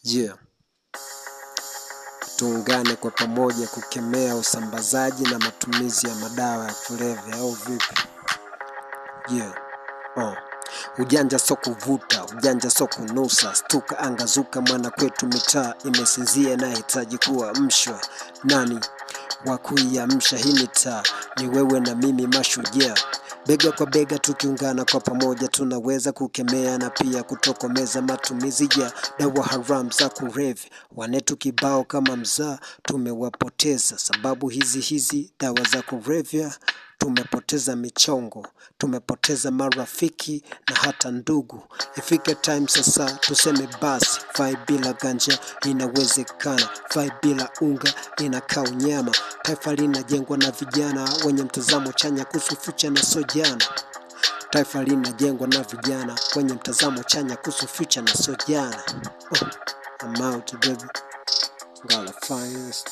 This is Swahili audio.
Yeah. Tuungane kwa pamoja kukemea usambazaji na matumizi ya madawa ya kulevya au vipi? Yeah. Ujanja so kuvuta, ujanja so kunusa, stuka angazuka mwana kwetu mitaa imesinzia na hitaji kuamshwa. Nani wa kuiamsha hii mitaa? Ni wewe na mimi mashujaa. Bega kwa bega tukiungana kwa pamoja tunaweza kukemea na pia kutokomeza matumizi ya dawa haram za kulevya. Wanetu kibao kama mzaa tumewapoteza sababu hizi dawa za kulevya. Tumepoteza michongo, tumepoteza marafiki na hata ndugu. Ifike time sasa tuseme basi, fai bila ganja inawezekana, fai bila unga inakaa unyama. Taifa linajengwa na vijana wenye mtazamo chanya kuhusu future na so jana. Taifa linajengwa na vijana wenye mtazamo chanya kuhusu future na so jana. I'm out baby, Ngala finest.